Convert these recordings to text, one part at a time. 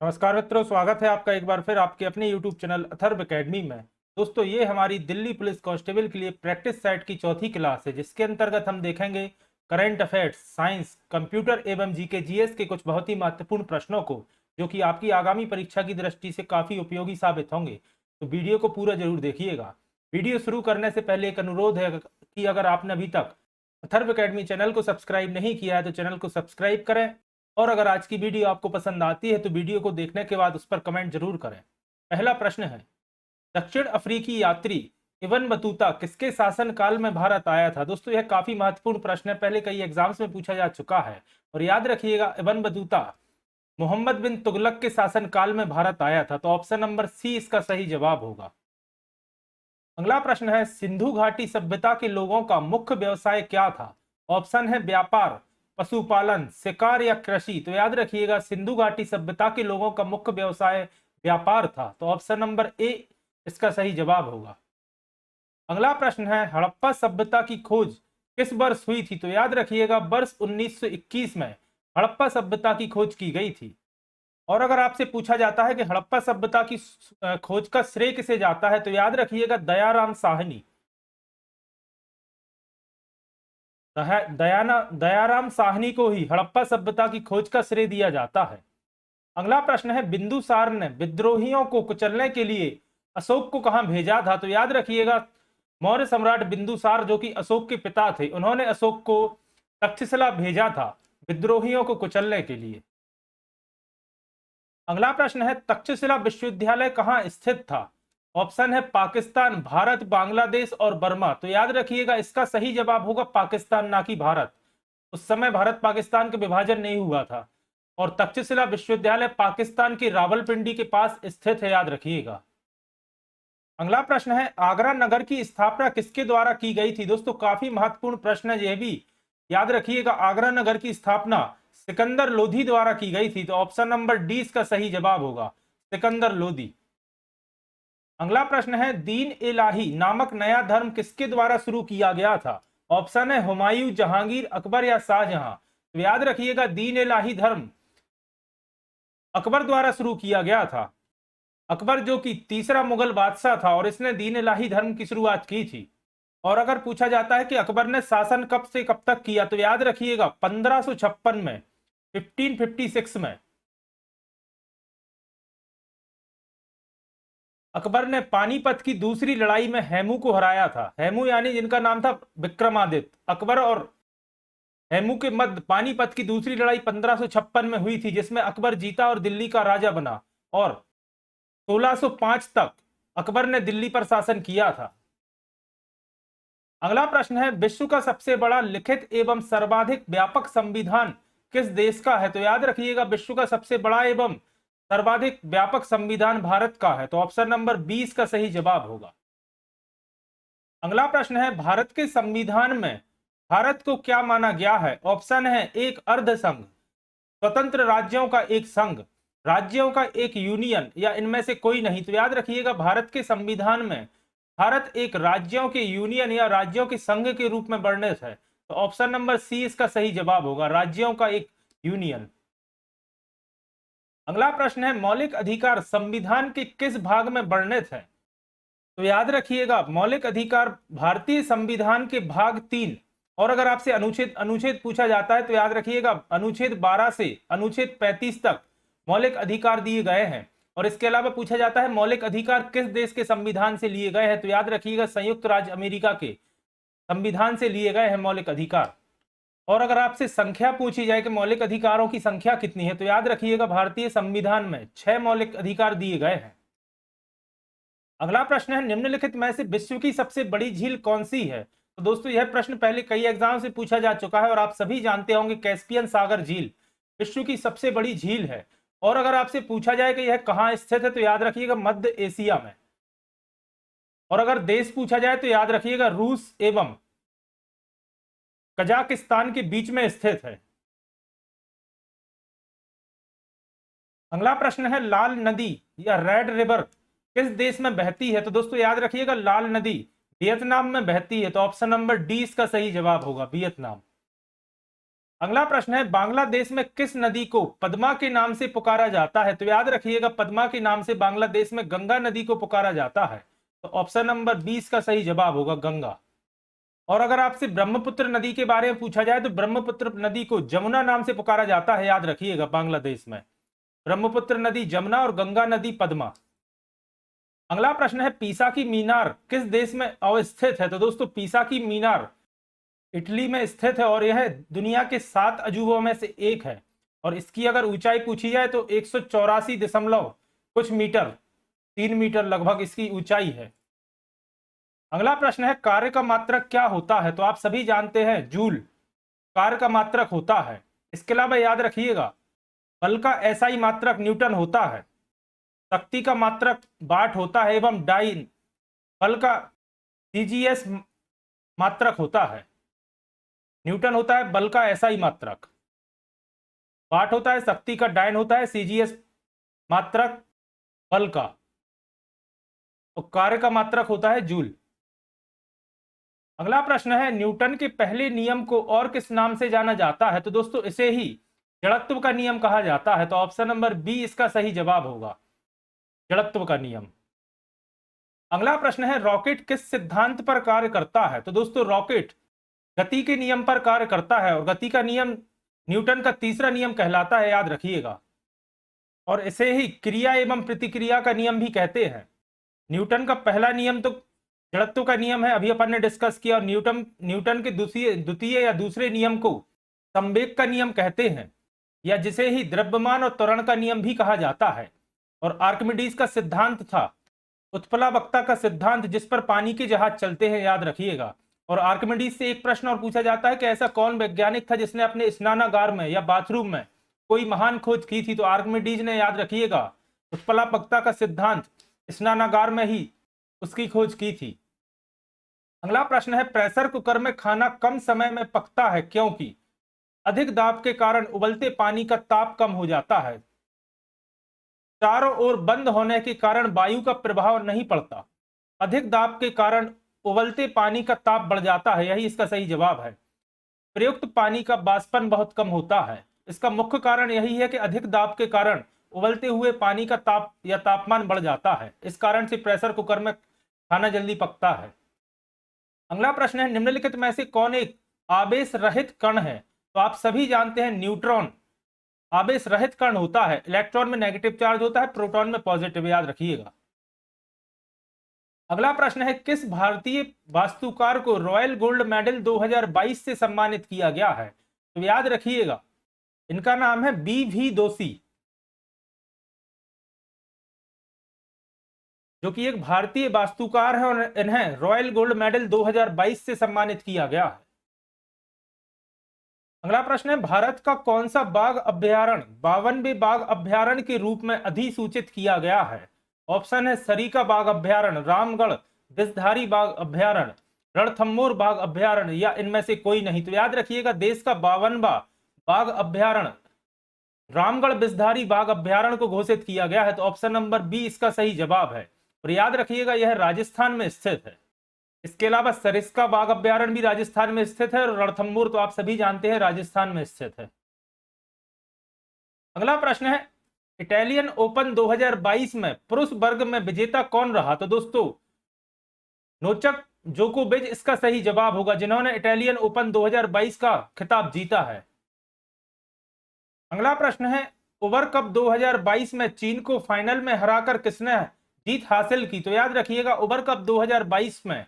नमस्कार मित्रों, स्वागत है आपका एक बार फिर आपके अपने YouTube चैनल अथर्व एकेडमी में। दोस्तों, ये हमारी दिल्ली पुलिस कांस्टेबल के लिए प्रैक्टिस सेट की चौथी क्लास है, जिसके अंतर्गत हम देखेंगे करंट अफेयर्स, साइंस, कंप्यूटर एवं जीके जीएस के कुछ बहुत ही महत्वपूर्ण प्रश्नों को, जो कि आपकी आगामी परीक्षा की दृष्टि से काफ़ी उपयोगी साबित होंगे। तो वीडियो को पूरा जरूर देखिएगा। वीडियो शुरू करने से पहले एक अनुरोध है कि अगर आपने अभी तक अथर्व एकेडमी चैनल को सब्सक्राइब नहीं किया है तो चैनल को सब्सक्राइब करें, और अगर आज की वीडियो आपको पसंद आती है तो वीडियो को देखने के बाद उस पर कमेंट जरूर करें। पहला प्रश्न है, दक्षिण अफ्रीकी यात्री इब्न बतूता किसके शासन काल में भारत आया था? दोस्तों, यह काफी महत्वपूर्ण प्रश्न है, पहले कई एग्जाम्स में पूछा जा चुका है। और याद रखिएगा, इब्न बतूता मोहम्मद बिन तुगलक के शासन काल में भारत आया था। तो ऑप्शन नंबर सी इसका सही जवाब होगा। अगला प्रश्न है, सिंधु घाटी सभ्यता के लोगों का मुख्य व्यवसाय क्या था? ऑप्शन है व्यापार, पशुपालन, शिकार या कृषि। तो याद रखिएगा, सिंधु घाटी सभ्यता के लोगों का मुख्य व्यवसाय व्यापार था। तो ऑप्शन नंबर ए इसका सही जवाब होगा। अगला प्रश्न है, हड़प्पा सभ्यता की खोज किस वर्ष हुई थी? तो याद रखिएगा, वर्ष 1921 में हड़प्पा सभ्यता की खोज की गई थी। और अगर आपसे पूछा जाता है कि हड़प्पा सभ्यता की खोज का श्रेय किसे जाता है, तो याद रखिएगा दयाराम साहनी। दयाराम साहनी को ही हड़प्पा सभ्यता की खोज का श्रेय दिया जाता है। अगला प्रश्न है, बिंदुसार ने विद्रोहियों को कुचलने के लिए अशोक को कहां भेजा था? तो याद रखिएगा, मौर्य सम्राट बिंदुसार जो कि अशोक के पिता थे, उन्होंने अशोक को तक्षशिला भेजा था विद्रोहियों को कुचलने के लिए। अगला प्रश्न है, तक्षशिला विश्वविद्यालय कहां स्थित था? ऑप्शन है पाकिस्तान, भारत, बांग्लादेश और बर्मा। तो याद रखिएगा, इसका सही जवाब होगा पाकिस्तान, ना कि भारत। उस समय भारत पाकिस्तान का विभाजन नहीं हुआ था। और तक्षशिला विश्वविद्यालय पाकिस्तान के रावलपिंडी के पास स्थित है, याद रखिएगा। अगला प्रश्न है, आगरा नगर की स्थापना किसके द्वारा की गई थी? दोस्तों, काफी महत्वपूर्ण प्रश्न है यह भी। याद रखिएगा, आगरा नगर की स्थापना सिकंदर लोधी द्वारा की गई थी। तो ऑप्शन नंबर डी इसका सही जवाब होगा, सिकंदर लोधी। अगला प्रश्न है, दीन इलाही नामक नया धर्म किसके द्वारा शुरू किया गया था? ऑप्शन है हुमायूं, जहांगीर, अकबर या शाहजहां। तो याद रखिएगा, दीन इलाही धर्म अकबर द्वारा शुरू किया गया था। अकबर जो कि तीसरा मुगल बादशाह था, और इसने दीन इलाही धर्म की शुरुआत की थी। और अगर पूछा जाता है कि अकबर ने शासन कब से कब तक किया, तो याद रखिएगा 1556 में, 1556 में अकबर ने पानीपत की दूसरी लड़ाई में हेमू को हराया था। हेमू यानी जिनका नाम था विक्रमादित्य। अकबर और हेमू के मध्य पानीपत की दूसरी लड़ाई 1556 में हुई थी, जिसमें अकबर जीता और दिल्ली का राजा बना। और 1605 तक अकबर ने दिल्ली पर शासन किया था। अगला प्रश्न है, विश्व का सबसे बड़ा लिखित एवं सर्वाधिक व्यापक संविधान किस देश का है? तो याद रखिएगा, विश्व का सबसे बड़ा एवं सर्वाधिक व्यापक संविधान भारत का है। तो ऑप्शन नंबर 20 का सही जवाब होगा। अगला प्रश्न है, भारत के संविधान में भारत को क्या माना गया है? ऑप्शन है एक अर्ध संघ, स्वतंत्र राज्यों का एक संघ, राज्यों का एक यूनियन, या इनमें से कोई नहीं। तो याद रखिएगा, भारत के संविधान में भारत एक राज्यों के यूनियन या राज्यों के संघ के रूप में वर्णित है। तो ऑप्शन नंबर सी इसका सही जवाब होगा, राज्यों का एक यूनियन। अगला प्रश्न है, मौलिक अधिकार संविधान के किस भाग में वर्णित है? तो याद रखिएगा, मौलिक अधिकार भारतीय संविधान के भाग 3। और अगर आपसे अनुच्छेद अनुच्छेद पूछा जाता है, तो याद रखिएगा अनुच्छेद 12 से अनुच्छेद 35 तक मौलिक अधिकार दिए गए हैं। और इसके अलावा पूछा जाता है मौलिक अधिकार किस देश के संविधान से लिए गए हैं? तो याद रखिएगा, संयुक्त राज्य अमेरिका के संविधान से लिए गए हैं मौलिक अधिकार। और अगर आपसे संख्या पूछी जाए कि मौलिक अधिकारों की संख्या कितनी है, तो याद रखिएगा, भारतीय संविधान में 6 मौलिक अधिकार दिए गए हैं। अगला प्रश्न है, निम्नलिखित में से विश्व की सबसे बड़ी झील कौन सी है? तो दोस्तों, यह प्रश्न पहले कई एग्जाम से पूछा जा चुका है, और आप सभी जानते होंगे, कैस्पियन सागर झील विश्व की सबसे बड़ी झील है। और अगर आपसे पूछा जाए कि यह कहां स्थित है, तो याद रखिएगा मध्य एशिया में। और अगर देश पूछा जाए, तो याद रखिएगा रूस एवं कजाकिस्तान के बीच में स्थित है। अगला प्रश्न है, लाल नदी या रेड रिवर किस देश में बहती है? तो दोस्तों, याद रखिएगा, लाल नदी वियतनाम में बहती है। तो ऑप्शन नंबर डी इसका सही जवाब होगा, वियतनाम। अगला प्रश्न है, बांग्लादेश में किस नदी को पद्मा के नाम से पुकारा जाता है? तो याद रखिएगा, पद्मा के नाम से बांग्लादेश में गंगा नदी को पुकारा जाता है। तो ऑप्शन नंबर 20 का सही जवाब होगा गंगा। और अगर आपसे ब्रह्मपुत्र नदी के बारे में पूछा जाए तो ब्रह्मपुत्र नदी को जमुना नाम से पुकारा जाता है, याद रखिएगा, बांग्लादेश में ब्रह्मपुत्र नदी जमुना और गंगा नदी पद्मा। अगला प्रश्न है, पीसा की मीनार किस देश में अवस्थित है? तो दोस्तों पीसा की मीनार इटली में स्थित है और यह दुनिया के 7 अजूबों में से एक है। और इसकी अगर ऊंचाई पूछी जाए तो 184 दशमलव कुछ मीटर, 3 मीटर लगभग इसकी ऊंचाई है। अगला प्रश्न है, कार्य का मात्रक क्या होता है? तो आप सभी जानते हैं जूल कार्य का मात्रक होता है। इसके अलावा याद रखिएगा, बल का एसआई मात्रक न्यूटन होता है, शक्ति का मात्रक वाट होता है एवं डाइन बल का सीजीएस मात्रक होता है। न्यूटन होता है बल का एसआई मात्रक, वाट होता है शक्ति का, डाइन होता है सीजीएस मात्रक बल का, तो कार्य का मात्रक होता है जूल। अगला प्रश्न है, न्यूटन के पहले नियम को और किस नाम से जाना जाता है? तो दोस्तों इसे ही जड़त्व का नियम कहा जाता है। तो ऑप्शन नंबर बी इसका सही जवाब होगा, जड़त्व का नियम। अगला प्रश्न है, रॉकेट किस सिद्धांत पर कार्य करता है? तो दोस्तों रॉकेट गति के नियम पर कार्य करता है और गति का नियम न्यूटन का तीसरा नियम कहलाता है, याद रखिएगा। और इसे ही क्रिया एवं प्रतिक्रिया का नियम भी कहते हैं। न्यूटन का पहला नियम तो जड़त्व का नियम है, अभी अपन ने डिस्कस किया। और न्यूटन के द्वितीय या दूसरे नियम को संवेग का नियम कहते हैं, या जिसे ही द्रव्यमान और त्वरण का नियम भी कहा जाता है। और आर्किमिडीज का सिद्धांत था उत्प्लावकता का सिद्धांत, जिस पर पानी के जहाज चलते हैं, याद रखिएगा। और आर्किमिडीज से एक प्रश्न और पूछा जाता है कि ऐसा कौन वैज्ञानिक था जिसने अपने स्नानागार में या बाथरूम में कोई महान खोज की थी? तो आर्किमिडीज ने, याद रखिएगा, उत्प्लावकता का सिद्धांत स्नानागार में ही उसकी खोज की थी। अगला प्रश्न है, प्रेशर कुकर में खाना कम समय में पकता है क्योंकि? अधिक दाब के कारण उबलते पानी का ताप कम हो जाता है, चारों ओर बंद होने के कारण वायु का प्रभाव नहीं पड़ता, अधिक दाब के कारण उबलते पानी का ताप बढ़ जाता है, यही इसका सही जवाब है। प्रयुक्त पानी का वाष्पन बहुत कम होता है। इसका मुख्य कारण यही है कि अधिक दाब के कारण उबलते हुए पानी का ताप या तापमान बढ़ जाता है, इस कारण से प्रेशर कुकर में खाना जल्दी पकता है। अगला प्रश्न है, निम्नलिखित में से कौन एक आवेश रहित कण है? तो आप सभी जानते हैं न्यूट्रॉन आवेश रहित कण होता है। इलेक्ट्रॉन में नेगेटिव चार्ज होता है, प्रोटॉन में पॉजिटिव, याद रखिएगा। अगला प्रश्न है, किस भारतीय वास्तुकार को रॉयल गोल्ड मेडल 2022 से सम्मानित किया गया है? तो याद रखिएगा, इनका नाम है BV दोषी, जो कि एक भारतीय वास्तुकार है और इन्हें रॉयल गोल्ड मेडल 2022 से सम्मानित किया गया है। अगला प्रश्न है, भारत का कौन सा बाघ अभ्यारण्य 52वें बाघ अभ्यारण्य के रूप में अधिसूचित किया गया है? ऑप्शन है सरिका बाघ अभ्यारण्य, रामगढ़ विषधारी बाघ अभ्यारण्य, रणथंभौर बाघ अभ्यारण्य, या इनमें से कोई नहीं। तो याद रखिएगा, देश का 52वां बाघ अभ्यारण्य रामगढ़ विषधारी बाघ अभ्यारण्य को घोषित किया गया है। तो ऑप्शन नंबर बी इसका सही जवाब है। और याद रखिएगा, यह राजस्थान में स्थित है। इसके अलावा सरिस्का बाघ अभ्यारण्य भी राजस्थान में स्थित है और रणथंभौर तो आप सभी जानते हैं राजस्थान में स्थित है। अगला प्रश्न है, इटालियन ओपन 2022 में पुरुष वर्ग में विजेता कौन रहा? तो दोस्तों नोचक जोकोविच इसका सही जवाब होगा, जिन्होंने इटालियन ओपन 2022 का खिताब जीता है। अगला प्रश्न है, ओवर कप 2022 में चीन को फाइनल में हराकर किसने जीत हासिल की? तो याद रखिएगा, ओवर कप 2022 में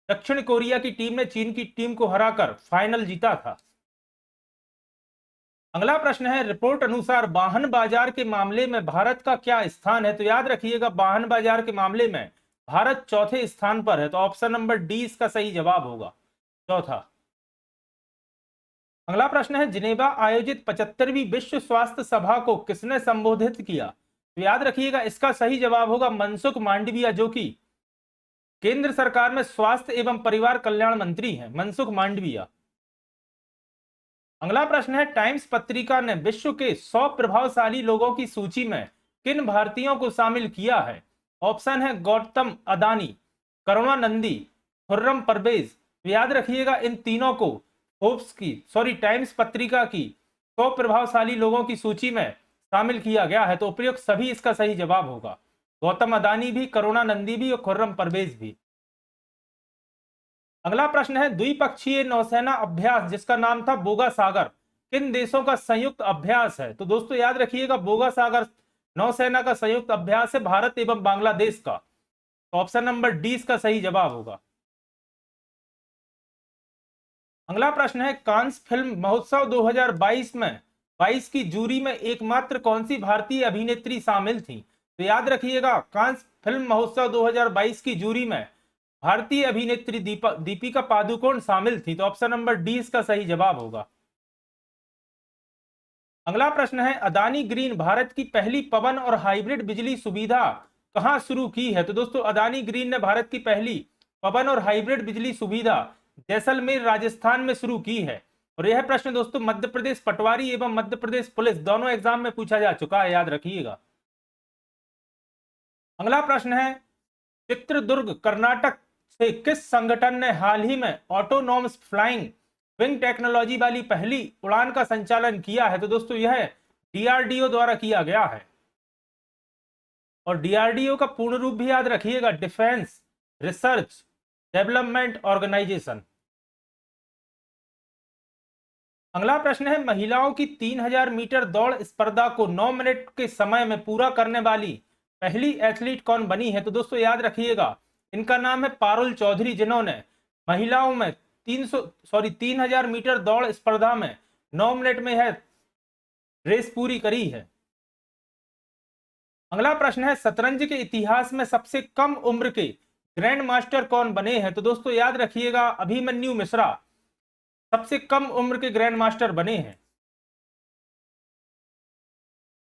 दक्षिण कोरिया की टीम ने चीन की टीम को हराकर फाइनल जीता था। अगला प्रश्न है, रिपोर्ट अनुसार वाहन बाजार के मामले में भारत का क्या स्थान है? तो याद रखिएगा, वाहन बाजार के मामले में भारत चौथे स्थान पर है। तो ऑप्शन नंबर डी इसका सही जवाब होगा, चौथा। अगला प्रश्न है, जिनेवा आयोजित 75वीं विश्व स्वास्थ्य सभा को किसने संबोधित किया? तो याद रखिएगा, इसका सही जवाब होगा मनसुख मांडविया, जो कि केंद्र सरकार में स्वास्थ्य एवं परिवार कल्याण मंत्री हैं, मनसुख मांडविया। अगला प्रश्न है, टाइम्स पत्रिका ने विश्व के 100 प्रभावशाली लोगों की सूची में किन भारतीयों को शामिल किया है? ऑप्शन है गौतम अदानी, करुणानंदी, खुर्रम परवेज। याद रखिएगा, इन तीनों को टाइम्स पत्रिका की 100 प्रभावशाली लोगों की सूची में शामिल किया गया है। तो उपयुक्त सभी इसका सही जवाब होगा। गौतम अदानी भी, करुणानंदी भी और खुर्रम परवेज भी। अगला प्रश्न है, द्विपक्षीय नौसेना अभ्यास जिसका नाम था बोगा सागर किन देशों का संयुक्त अभ्यास है? तो दोस्तों याद रखिएगा, बोगा सागर नौसेना का संयुक्त अभ्यास है भारत एवं बांग्लादेश का। तो ऑप्शन नंबर डी इसका सही जवाब होगा। अगला प्रश्न है, कांस फिल्म महोत्सव 2022 में 22 की जूरी में एकमात्र कौन सी भारतीय अभिनेत्री शामिल थी? तो याद रखिएगा, कांस फिल्म महोत्सव 2022 की जूरी में भारतीय अभिनेत्री दीपिका पादुकोण शामिल थी। तो ऑप्शन नंबर डी इसका सही जवाब होगा। अगला प्रश्न है, अदानी ग्रीन भारत की पहली पवन और हाइब्रिड बिजली सुविधा कहां शुरू की है? तो दोस्तों अदानी ग्रीन ने भारत की पहली पवन और हाइब्रिड बिजली सुविधा जैसलमेर राजस्थान में शुरू की है। और यह प्रश्न दोस्तों मध्य प्रदेश पटवारी एवं मध्य प्रदेश पुलिस दोनों एग्जाम में पूछा जा चुका है, याद रखिएगा। अगला प्रश्न है, चित्रदुर्ग कर्नाटक से किस संगठन ने हाल ही में ऑटोनॉमस फ्लाइंग विंग टेक्नोलॉजी वाली पहली उड़ान का संचालन किया है? तो दोस्तों यह डीआरडीओ द्वारा किया गया है। और डीआरडीओ का पूर्ण रूप भी याद रखिएगा, डिफेंस रिसर्च डेवलपमेंट ऑर्गेनाइजेशन। अगला प्रश्न है, महिलाओं की 3000 मीटर दौड़ स्पर्धा को 9 मिनट के समय में पूरा करने वाली पहली एथलीट कौन बनी है? तो दोस्तों याद रखिएगा, इनका नाम है पारुल चौधरी, जिन्होंने महिलाओं में 3000 मीटर दौड़ स्पर्धा में 9 मिनट में है रेस पूरी करी है। अगला प्रश्न है, शतरंज के इतिहास में सबसे कम उम्र के ग्रैंड मास्टर कौन बने हैं? तो दोस्तों याद रखिएगा, अभिमन्यु मिश्रा सबसे कम उम्र के ग्रैंड मास्टर बने हैं।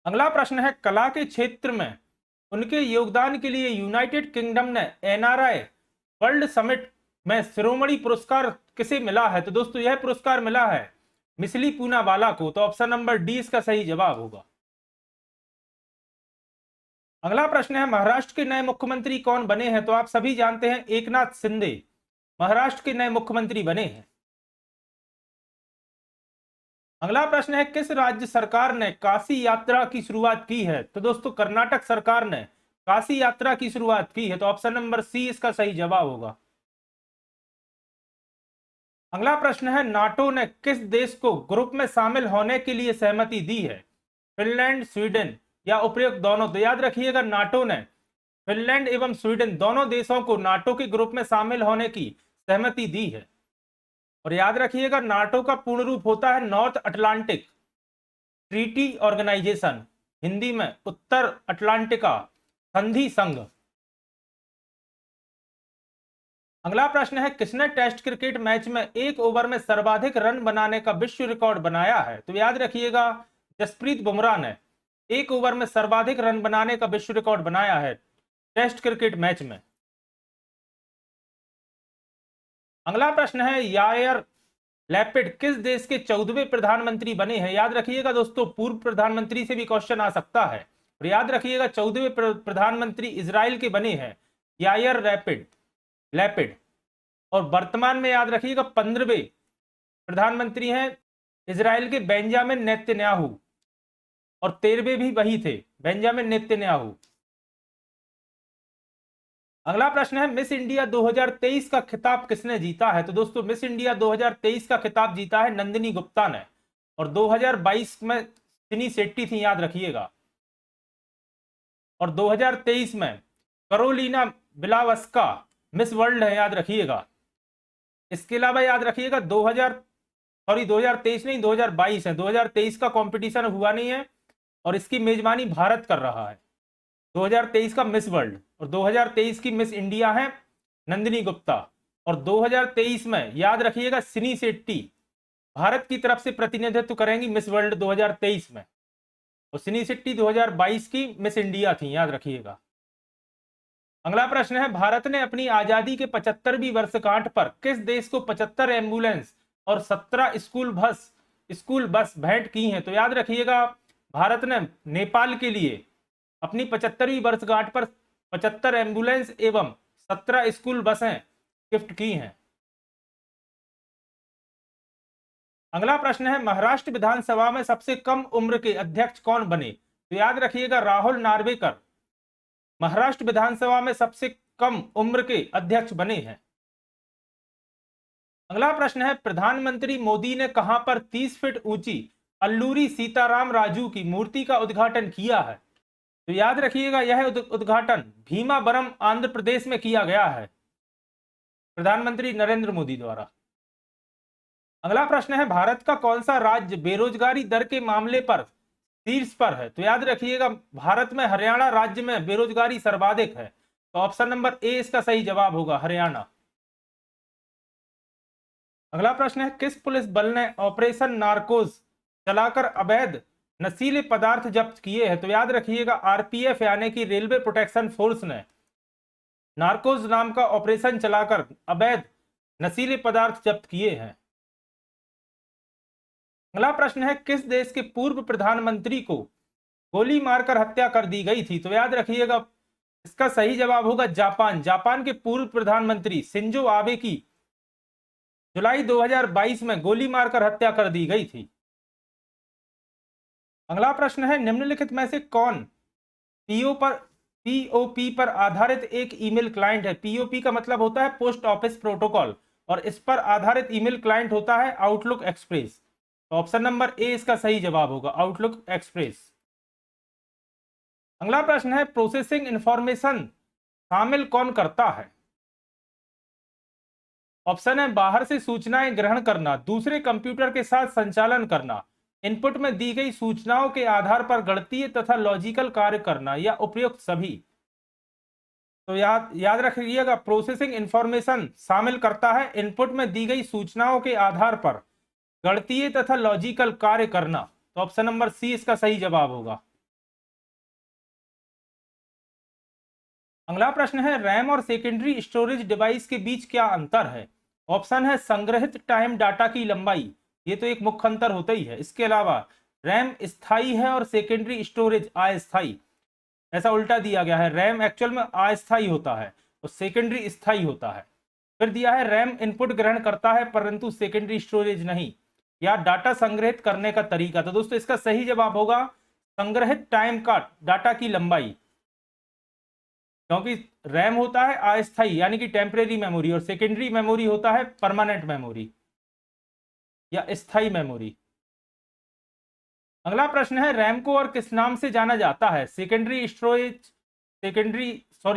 अगला प्रश्न है, कला के क्षेत्र में उनके योगदान के लिए यूनाइटेड किंगडम ने एनआरआई वर्ल्ड समिट में शिरोमणि पुरस्कार किसे मिला है? तो दोस्तों यह पुरस्कार मिला है मिसली पूनावाला को। तो ऑप्शन नंबर डी इसका सही जवाब होगा। अगला प्रश्न है, महाराष्ट्र के नए मुख्यमंत्री कौन बने हैं? तो आप सभी जानते हैं, एकनाथ शिंदे महाराष्ट्र के नए मुख्यमंत्री बने हैं। अगला प्रश्न है, किस राज्य सरकार ने काशी यात्रा की शुरुआत की है? तो दोस्तों कर्नाटक सरकार ने काशी यात्रा की शुरुआत की है। तो ऑप्शन नंबर सी इसका सही जवाब होगा। अगला प्रश्न है, नाटो ने किस देश को ग्रुप में शामिल होने के लिए सहमति दी है? फिनलैंड, स्वीडन या उपयुक्त दोनों? तो याद रखिएगा, नाटो ने फिनलैंड एवं स्वीडन दोनों देशों को नाटो के ग्रुप में शामिल होने की सहमति दी है। और याद रखिएगा, नाटो का पूर्ण रूप होता है North Atlantic Treaty Organization, Hindi में उत्तर अटलांटिका संधि संघ। अगला प्रश्न है, किसने टेस्ट क्रिकेट मैच में एक ओवर में सर्वाधिक रन बनाने का विश्व रिकॉर्ड बनाया है? तो याद रखिएगा, जसप्रीत बुमराह ने एक ओवर में सर्वाधिक रन बनाने का विश्व रिकॉर्ड बनाया है टेस्ट क्रिकेट मैच में। अगला प्रश्न है, यायर लैपिड किस देश के 14वें प्रधानमंत्री बने हैं? याद रखिएगा दोस्तों, पूर्व प्रधानमंत्री से भी क्वेश्चन आ सकता है। और याद रखिएगा, 14वें प्रधानमंत्री इजराइल के बने हैं यायर लैपिड। और वर्तमान में याद रखिएगा 15वें प्रधानमंत्री हैं इजराइल के बेंजामिन नेतन्याहू। और 13वें भी वही थे, बेंजामिन नेतन्याहू। अगला प्रश्न है, मिस इंडिया 2023 का खिताब किसने जीता है? तो दोस्तों मिस इंडिया 2023 का खिताब जीता है नंदिनी गुप्ता ने। और 2022 में सिनी शेट्टी थी, याद रखिएगा। और 2023 में करोलिना बिलावस्का मिस वर्ल्ड है, याद रखिएगा। इसके अलावा याद रखिएगा 2023 नहीं 2022 है, 2023 का कंपटीशन हुआ नहीं है और इसकी मेजबानी भारत कर रहा है। 2023 का मिस वर्ल्ड और 2023 की मिस इंडिया है नंदिनी गुप्ता। और 2023 में याद रखिएगा सिनी शेट्टी भारत की तरफ से प्रतिनिधित्व करेंगी मिस वर्ल्ड 2023 में। और सिनी शेट्टी 2022 की मिस इंडिया थी, याद रखिएगा। अगला प्रश्न है, भारत ने अपनी आजादी के 75वीं वर्षगांठ पर किस देश को 75 एम्बुलेंस और 17 स्कूल बस भेंट की हैं? तो याद रखिएगा, भारत ने नेपाल के लिए अपनी 75वीं वर्षगांठ पर 75 एम्बुलेंस एवं 17 स्कूल बसें गिफ्ट की हैं। अगला प्रश्न है, महाराष्ट्र विधानसभा में सबसे कम उम्र के अध्यक्ष कौन बने? तो याद रखिएगा राहुल नार्वेकर महाराष्ट्र विधानसभा में सबसे कम उम्र के अध्यक्ष बने हैं। अगला प्रश्न है, प्रधानमंत्री मोदी ने कहां पर 30 फीट ऊंची अल्लूरी सीताराम राजू की मूर्ति का उद्घाटन किया है? तो याद रखिएगा यह उद्घाटन भीमावरम आंध्र प्रदेश में किया गया है प्रधानमंत्री नरेंद्र मोदी द्वारा। अगला प्रश्न है, भारत का कौन सा राज्य बेरोजगारी दर के मामले पर शीर्ष पर है? तो याद रखिएगा भारत में हरियाणा राज्य में बेरोजगारी सर्वाधिक है, तो ऑप्शन नंबर ए इसका सही जवाब होगा, हरियाणा। अगला प्रश्न है, किस पुलिस बल ने ऑपरेशन नार्कोज चलाकर अवैध नशीले पदार्थ जब्त किए हैं? तो याद रखिएगा आरपीएफ यानी कि रेलवे प्रोटेक्शन फोर्स ने नार्कोज नाम का ऑपरेशन चलाकर अवैध नशीले पदार्थ जब्त किए हैं। अगला प्रश्न है, किस देश के पूर्व प्रधानमंत्री को गोली मारकर हत्या कर दी गई थी? तो याद रखिएगा इसका सही जवाब होगा जापान। जापान के पूर्व प्रधानमंत्री शिंजो आबे की जुलाई 2022 में गोली मारकर हत्या कर दी गई थी। अगला प्रश्न है, निम्नलिखित में से कौन पीओपी पर आधारित एक ईमेल क्लाइंट है? पीओपी का मतलब होता है पोस्ट ऑफिस प्रोटोकॉल और इस पर आधारित ईमेल क्लाइंट होता है आउटलुक एक्सप्रेस। तो ऑप्शन नंबर ए इसका सही जवाब होगा, आउटलुक एक्सप्रेस। अगला प्रश्न है, प्रोसेसिंग इंफॉर्मेशन शामिल कौन करता है? ऑप्शन है, बाहर से सूचनाएं ग्रहण करना, दूसरे कंप्यूटर के साथ संचालन करना, इनपुट में दी गई सूचनाओं के आधार पर गणितीय तथा लॉजिकल कार्य करना, या उपयुक्त सभी। तो याद रखिएगा प्रोसेसिंग इंफॉर्मेशन शामिल करता है इनपुट में दी गई सूचनाओं के आधार पर गणितीय तथा लॉजिकल कार्य करना। तो ऑप्शन नंबर सी इसका सही जवाब होगा। अगला प्रश्न है, रैम और सेकेंडरी स्टोरेज डिवाइस के बीच क्या अंतर है? ऑप्शन है, संग्रहित टाइम डाटा की लंबाई, ये तो एक मुख्य अंतर होता ही है। इसके अलावा रैम स्थायी है और सेकेंडरी स्टोरेज अस्थायी, ऐसा उल्टा दिया गया है। रैम एक्चुअल में अस्थायी होता है और सेकेंडरी स्थायी होता है। फिर दिया है रैम इनपुट ग्रहण करता है परंतु सेकेंडरी स्टोरेज नहीं, या डाटा संग्रहित करने का तरीका। तो दोस्तों इसका सही जवाब होगा संग्रहित टाइम का डाटा की लंबाई, क्योंकि रैम होता है अस्थायी यानी कि टेम्परेरी मेमोरी और सेकेंडरी मेमोरी होता है परमानेंट मेमोरी या स्थायी मेमोरी। अगला प्रश्न है, रैम को और किस नाम से जाना जाता है? Secondary storage,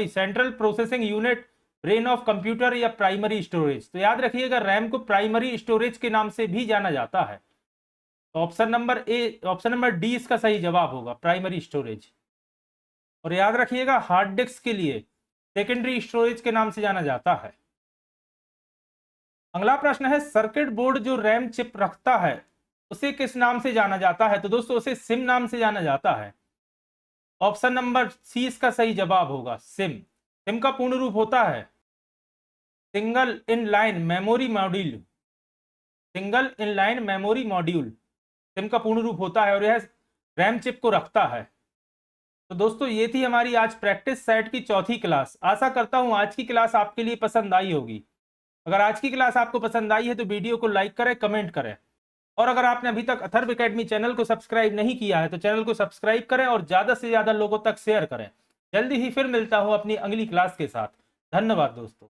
central processing unit, brain of computer, या प्राइमरी स्टोरेज। तो याद रखिएगा रैम को प्राइमरी स्टोरेज के नाम से भी जाना जाता है। तो ऑप्शन नंबर डी इसका सही जवाब होगा, प्राइमरी स्टोरेज। और याद रखिएगा हार्ड डिस्क के लिए सेकेंडरी स्टोरेज के नाम से जाना जाता है। अगला प्रश्न है, सर्किट बोर्ड जो रैम चिप रखता है उसे किस नाम से जाना जाता है? तो दोस्तों उसे सिम नाम से जाना जाता है। ऑप्शन नंबर सी इसका सही जवाब होगा, सिम। सिम का पूर्ण रूप होता है single in line memory module. Single in line memory module SIM का पूर्ण रूप होता है और यह रैम चिप को रखता है। तो दोस्तों ये थी हमारी आज प्रैक्टिस सेट की चौथी क्लास। आशा करता हूं आज की क्लास आपके लिए पसंद आई होगी। अगर आज की क्लास आपको पसंद आई है तो वीडियो को लाइक करें, कमेंट करें, और अगर आपने अभी तक अथर्व एकेडमी चैनल को सब्सक्राइब नहीं किया है तो चैनल को सब्सक्राइब करें और ज्यादा से ज्यादा लोगों तक शेयर करें। जल्दी ही फिर मिलता हूं अपनी अगली क्लास के साथ। धन्यवाद दोस्तों।